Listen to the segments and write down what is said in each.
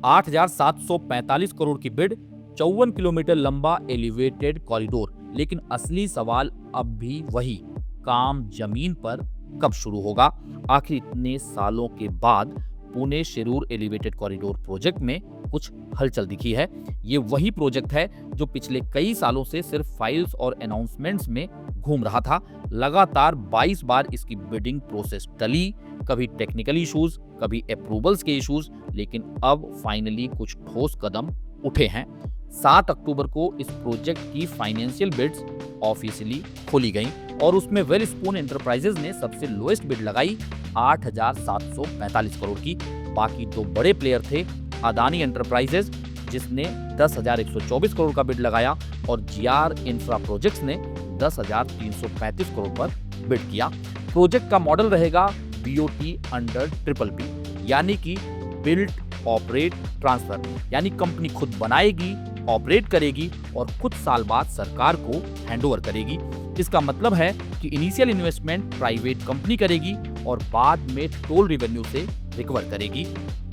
8,745 करोड़ की bid, 54 kilometre लंबा elevated corridor. लेकिन असली सवाल अब भी वही, काम जमीन पर कब शुरू होगा? आखिर इतने सालों के बाद Pune Shirur elevated corridor project में कुछ हलचल दिखी है। ये वही प्रोजेक्ट है जो पिछले कई सालों से सिर्फ फाइल्स और अनाउंसमेंट्स में घूम रहा था। लगातार 22 बार इसकी बिडिंग प्रोसेस टली, कभी टेक्निकल इश्यूज, कभी अप्रूवल्स के इश्यूज, लेकिन अब फाइनली कुछ ठोस कदम उठे हैं। 7 अक्टूबर को इस प्रोजेक्ट की फाइनेंशियल बिड्स ऑफिशियली खोली गई और उसमें वेलस्पून एंटरप्राइजेज ने सबसे लोएस्ट बिड लगाई 8,745 करोड़ की। बाकी दो बड़े प्लेयर थे, अदानी एंटरप्राइजेज जिसने 10,124 करोड़ का बिड लगाया और जीआर इंफ्रा प्रोजेक्ट्स ने 10,335 करोड़ पर बिड किया। प्रोजेक्ट का मॉडल रहेगा बीओटी अंडर PPP, यानी कि बिल्ड ऑपरेट ट्रांसफर, यानी कंपनी खुद बनाएगी, ऑपरेट करेगी और कुछ साल बाद सरकार को हैंडओवर करेगी। इसका मतलब है कि इनिशियल इन्वेस्टमेंट प्राइवेट कंपनी करेगी और बाद में टोल रेवेन्यू से रिकवर करेगी।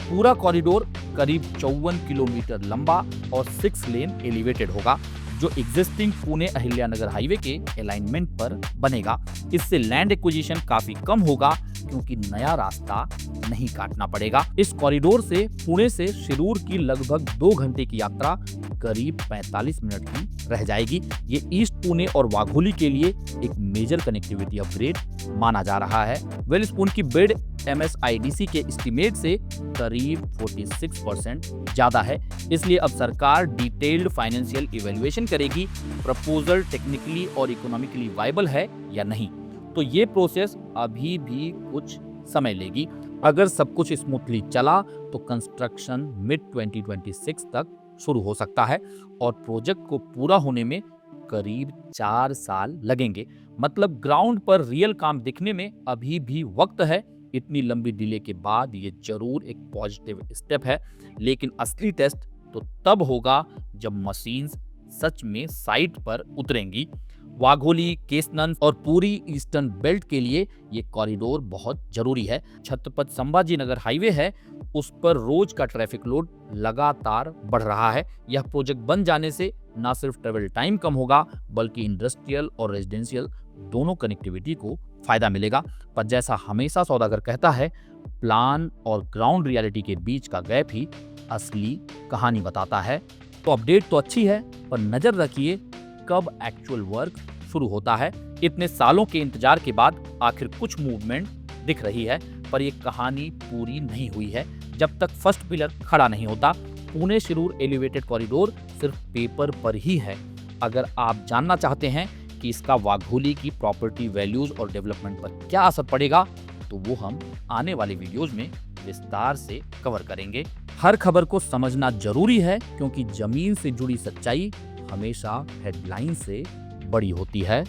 पूरा कॉरिडोर करीब 54 किलोमीटर लंबा और 6 लेन एलिवेटेड होगा, जो एग्जिस्टिंग पुणे अहिल्यानगर हाईवे के अलाइनमेंट पर बनेगा। इससे लैंड एक्विजिशन काफी कम होगा क्योंकि नया रास्ता नहीं काटना पड़ेगा। इस कॉरिडोर से पुणे से शिरूर की लगभग 2 घंटे की यात्रा करीब 45 मिनट की रह जाएगी। ये ईस्ट पुणे और वाघोली के लिए एक मेजर कनेक्टिविटी अपग्रेड माना जा रहा है। वेलस्पून की बिड MSIDC के एस्टीमेट से करीब 46% ज्यादा है, इसलिए अब सरकार डिटेल्ड फाइनेंशियल इवैल्यूएशन करेगी प्रपोजल टेक्निकली और इकोनॉमिकली वायबल है या नहीं। तो ये प्रोसेस अभी भी कुछ समय लेगी। अगर सब कुछ स्मूथली चला तो कंस्ट्रक्शन मिड 2026 तक शुरू हो सकता है और प्रोजेक्ट को पूरा होने में करीब 4 साल लगेंगे। मतलब ग्राउंड पर रियल काम दिखने में अभी भी वक्त है। इतनी लंबी डिले के बाद ये जरूर एक पॉजिटिव स्टेप है, लेकिन असली टेस्ट तो तब होगा जब मशीन्स सच में साइट पर उतरेंगी। वाघोली, केसनन और पूरी ईस्टर्न बेल्ट के लिए ये कॉरिडोर बहुत जरूरी है। छत्रपति संभाजी नगर हाईवे है, उस पर रोज का ट्रैफिक लोड लगातार बढ़ रहा है। यह प्रोजेक्ट बन जाने से न सिर्फ ट्रेवल टाइम कम होगा बल्कि इंडस्ट्रियल और रेजिडेंशियल दोनों कनेक्टिविटी को फायदा मिलेगा। पर जैसा हमेशा सौदागर कहता है, प्लान और ग्राउंड रियलिटी के बीच का गैप ही असली कहानी बताता है। तो अपडेट तो अच्छी है, पर नजर रखिए कब एक्चुअल वर्क शुरू होता है। इतने सालों के इंतजार के बाद आखिर कुछ मूवमेंट दिख रही है, पर यह कहानी पूरी नहीं हुई है जब तक फर्स्ट पिलर खड़ा नहीं होता। पुणे शिरूर एलिवेटेड कॉरिडोर सिर्फ पेपर पर ही है। अगर आप जानना चाहते हैं कि इसका वाघोली की प्रॉपर्टी वैल्यूज और डेवलपमेंट पर क्या असर पड़ेगा, तो वो हम आने वाले वीडियोज में विस्तार से कवर करेंगे। हर खबर को समझना जरूरी है क्योंकि जमीन से जुड़ी सच्चाई हमेशा हेडलाइन से बड़ी होती है।